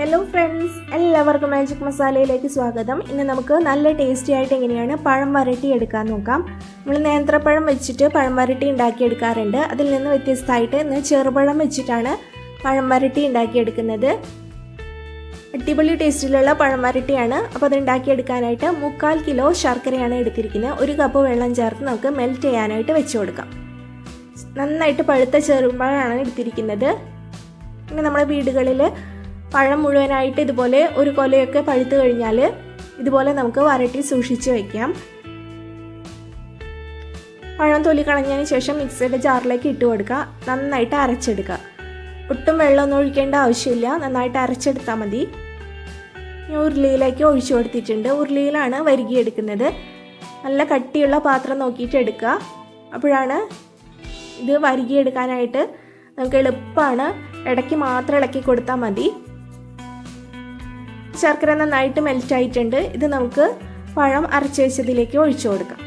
Hello friends, എല്ലാവർക്കും magic മസാലയിലേക്ക് സ്വാഗതം. ഇന്ന് നമുക്ക് നല്ല ടേസ്റ്റി ആയിട്ട് എങ്ങനെയാണ് പഴം വരട്ടി എടുക്കാൻ നോക്കാം. നമ്മൾ നേന്ത്രപ്പഴം വെച്ചിട്ട് പഴം വരട്ടി ഉണ്ടാക്കിയെടുക്കാറുണ്ട്. അതിൽ നിന്ന് വ്യത്യസ്തമായിട്ട് ഇന്ന് ചെറുപഴം വെച്ചിട്ടാണ് പഴം വരട്ടി ഉണ്ടാക്കിയെടുക്കുന്നത്. അടിപൊളി ടേസ്റ്റിലുള്ള പഴം വരട്ടിയാണ്. അപ്പോൾ അത് ഉണ്ടാക്കിയെടുക്കാനായിട്ട് 3/4 കിലോ ശർക്കരയാണ് എടുത്തിരിക്കുന്നത്. 1 കപ്പ് വെള്ളം ചേർത്ത് നമുക്ക് മെൽറ്റ് ചെയ്യാനായിട്ട് വെച്ച് കൊടുക്കാം. നന്നായിട്ട് പഴുത്ത ചെറുപഴമാണ് എടുത്തിരിക്കുന്നത്. ഇനി നമ്മുടെ വീടുകളിൽ പഴം മുഴുവനായിട്ട് ഇതുപോലെ ഒരു കൊലയൊക്കെ പഴുത്ത് കഴിഞ്ഞാൽ ഇതുപോലെ നമുക്ക് വരട്ടി സൂക്ഷിച്ച് വയ്ക്കാം. പഴം തൊലി കളഞ്ഞതിന് ശേഷം മിക്സിയുടെ ജാറിലേക്ക് ഇട്ട് കൊടുക്കുക. നന്നായിട്ട് അരച്ചെടുക്കുക. ഒട്ടും വെള്ളമൊന്നും ഒഴിക്കേണ്ട ആവശ്യമില്ല, നന്നായിട്ട് അരച്ചെടുത്താൽ മതി. ഉരുളിയിലേക്ക് ഒഴിച്ചു കൊടുത്തിട്ടുണ്ട്. ഉരുളിയിലാണ് വരികിയെടുക്കുന്നത്. നല്ല കട്ടിയുള്ള പാത്രം നോക്കിയിട്ട് എടുക്കുക. അപ്പോഴാണ് ഇത് വരികിയെടുക്കാനായിട്ട് നമുക്ക് എളുപ്പമാണ്. ഇടയ്ക്ക് മാത്രം ഇളക്കി കൊടുത്താൽ മതി. ശർക്കര നന്നായിട്ട് മെൽറ്റ് ആയിട്ടുണ്ട്. ഇത് നമുക്ക് പഴം അരച്ച് വെച്ചതിലേക്ക് ഒഴിച്ചു കൊടുക്കാം.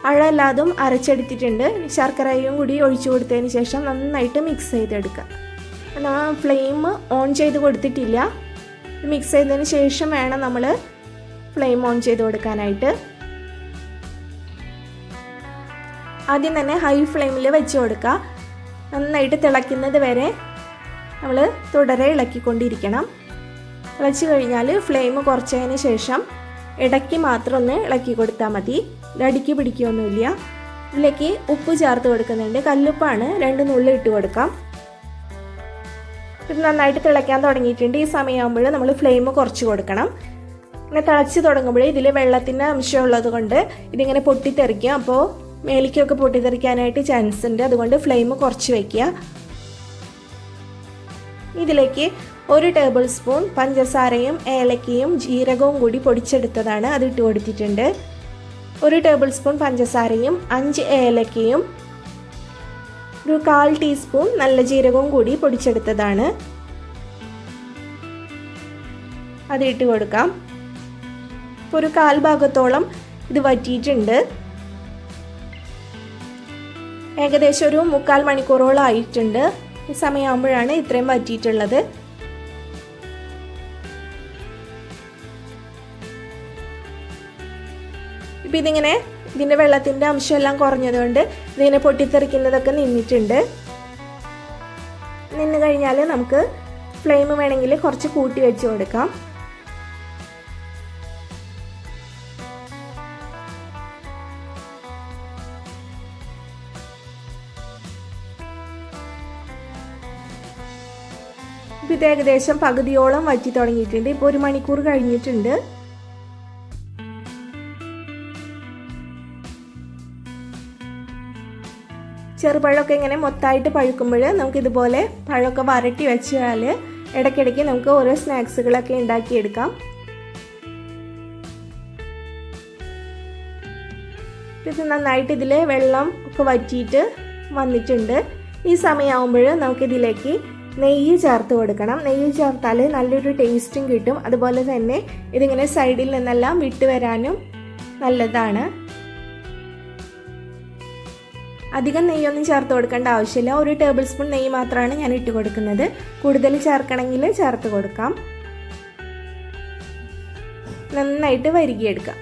പഴമെല്ലാതും അരച്ചെടുത്തിട്ടുണ്ട്. ശർക്കരയും കൂടി ഒഴിച്ചു കൊടുത്തതിന് ശേഷം നന്നായിട്ട് മിക്സ് ചെയ്തെടുക്കാം. ഫ്ലെയിം ഓൺ ചെയ്ത് കൊടുത്തിട്ടില്ല. മിക്സ് ചെയ്തതിന് ശേഷം വേണം നമ്മൾ ഫ്ലെയിം ഓൺ ചെയ്ത് കൊടുക്കാനായിട്ട്. ആദ്യം തന്നെ ഹൈ ഫ്ലെയിമിൽ വെച്ച് കൊടുക്കുക. നന്നായിട്ട് തിളയ്ക്കുന്നത് വരെ നമ്മൾ തുടരെ ഇളക്കിക്കൊണ്ടിരിക്കണം. തിളച്ച് കഴിഞ്ഞാൽ ഫ്ലെയിം കുറച്ചതിന് ശേഷം ഇടയ്ക്ക് മാത്രം ഒന്ന് ഇളക്കി കൊടുത്താൽ മതി. ഇടയ്ക്ക് പിടിക്കുകയൊന്നുമില്ല. ഇതിലേക്ക് ഉപ്പ് ചേർത്ത് കൊടുക്കുന്നുണ്ട്. കല്ലുപ്പാണ്, 2 നുള്ളി ഇട്ട് കൊടുക്കാം. ഇത് നന്നായിട്ട് തിളയ്ക്കാൻ തുടങ്ങിയിട്ടുണ്ട്. ഈ സമയമാകുമ്പോൾ നമ്മൾ ഫ്ലെയിം കുറച്ച് കൊടുക്കണം. ഇങ്ങനെ തിളച്ച് തുടങ്ങുമ്പോൾ ഇതിൽ വെള്ളത്തിൻ്റെ അംശമുള്ളത് കൊണ്ട് ഇതിങ്ങനെ പൊട്ടിത്തെറിക്കും. അപ്പോൾ മേലിക്കൊക്കെ പൊട്ടിത്തെറിക്കാനായിട്ട് ചാൻസ് ഉണ്ട്. അതുകൊണ്ട് ഫ്ലെയിം കുറച്ച് വയ്ക്കുക. ഇതിലേക്ക് 1 ടേബിൾ സ്പൂൺ പഞ്ചസാരയും ഏലക്കയും ജീരകവും കൂടി പൊടിച്ചെടുത്തതാണ്, അത് ഇട്ട് കൊടുത്തിട്ടുണ്ട്. 1 ടേബിൾ സ്പൂൺ പഞ്ചസാരയും 5 ഏലക്കയും 1/4 ടീസ്പൂൺ നല്ല ജീരകവും കൂടി പൊടിച്ചെടുത്തതാണ്, അത് ഇട്ട് കൊടുക്കാം. ഇപ്പോൾ 1/4 ഭാഗത്തോളം ഇത് വറ്റിയിട്ടുണ്ട്. ഏകദേശം 3/4 മണിക്കൂറോളം ആയിട്ടുണ്ട്. ഈ സമയമാകുമ്പോഴാണ് ഇത്രയും വറ്റിയിട്ടുള്ളത്. ഇപ്പം ഇതിൻ്റെ വെള്ളത്തിൻ്റെ അംശമെല്ലാം കുറഞ്ഞതുകൊണ്ട് ഇതിങ്ങനെ പൊട്ടിത്തെറിക്കുന്നതൊക്കെ നിന്നിട്ടുണ്ട്. നിന്ന് കഴിഞ്ഞാൽ നമുക്ക് ഫ്ലെയിം വേണമെങ്കിൽ കുറച്ച് കൂട്ടി വെച്ച് കൊടുക്കാം. ഇത് ഏകദേശം പകുതിയോളം വറ്റി തുടങ്ങിയിട്ടുണ്ട്. ഇപ്പോൾ 1 മണിക്കൂർ കഴിഞ്ഞിട്ടുണ്ട്. ചെറുപഴമൊക്കെ ഇങ്ങനെ മൊത്തമായിട്ട് പഴുക്കുമ്പോൾ നമുക്കിതുപോലെ പഴമൊക്കെ വരട്ടി വെച്ചാൽ ഇടയ്ക്കിടയ്ക്ക് നമുക്ക് ഓരോ സ്നാക്സുകളൊക്കെ ഉണ്ടാക്കിയെടുക്കാം. ഇത് നന്നായിട്ട് ഇതിൽ വെള്ളം ഒക്കെ വറ്റിയിട്ട് വന്നിട്ടുണ്ട്. ഈ സമയമാകുമ്പോൾ നമുക്കിതിലേക്ക് നെയ്യ് ചേർത്ത് കൊടുക്കണം. നെയ്യ് ചേർത്താൽ നല്ലൊരു ടേസ്റ്റും കിട്ടും. അതുപോലെ തന്നെ ഇതിങ്ങനെ സൈഡിൽ നിന്നെല്ലാം വിട്ട് വരാനും നല്ലതാണ്. അധികം നെയ്യൊന്നും ചേർത്ത് കൊടുക്കേണ്ട ആവശ്യമില്ല. 1 ടേബിൾ സ്പൂൺ നെയ്യ് മാത്രമാണ് ഞാൻ ഇട്ട് കൊടുക്കുന്നത്. കൂടുതൽ ചേർക്കണമെങ്കിൽ ചേർത്ത് കൊടുക്കാം. നന്നായിട്ട് വരികിയെടുക്കാം.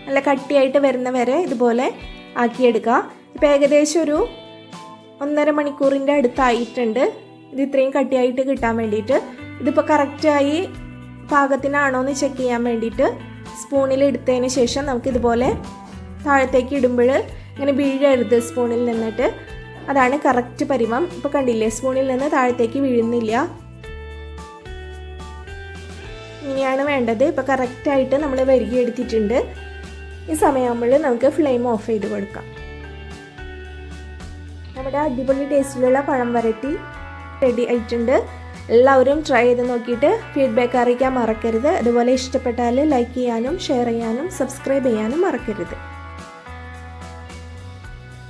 നല്ല കട്ടിയായിട്ട് വരുന്ന വരെ ഇതുപോലെ ആക്കിയെടുക്കുക. ഇപ്പോൾ ഏകദേശം 1.5 മണിക്കൂറിൻ്റെ അടുത്തായിട്ടുണ്ട്. ഇത് ഇത്രയും കട്ടിയായിട്ട് കിട്ടാൻ വേണ്ടിയിട്ട്. ഇതിപ്പോൾ കറക്റ്റായി പാകത്തിനാണോ എന്ന് ചെക്ക് ചെയ്യാൻ വേണ്ടിയിട്ട് സ്പൂണിൽ എടുത്തതിന് ശേഷം നമുക്കിതുപോലെ താഴത്തേക്ക് ഇടുമ്പോൾ ഇങ്ങനെ വീഴരുത് സ്പൂണിൽ നിന്നിട്ട്. അതാണ് കറക്റ്റ് പരിമം. ഇപ്പോൾ കണ്ടില്ലേ, സ്പൂണിൽ നിന്ന് താഴത്തേക്ക് വീഴുന്നില്ല. ഇങ്ങനെയാണ് വേണ്ടത്. ഇപ്പോൾ കറക്റ്റായിട്ട് നമ്മൾ വരികി എടുത്തിട്ടുണ്ട്. ഈ സമയമാകുമ്പോൾ നമുക്ക് ഫ്ലെയിം ഓഫ് ചെയ്ത് കൊടുക്കാം. നമ്മുടെ അടിപൊളി ടേസ്റ്റിലുള്ള പഴം വരട്ടി റെഡി ആയിട്ടുണ്ട്. എല്ലാവരും ട്രൈ ചെയ്ത് നോക്കിയിട്ട് ഫീഡ്ബാക്ക് അറിയിക്കാൻ മറക്കരുത്. അതുപോലെ ഇഷ്ടപ്പെട്ടാൽ ലൈക്ക് ചെയ്യാനും ഷെയർ ചെയ്യാനും സബ്സ്ക്രൈബ് ചെയ്യാനും മറക്കരുത്.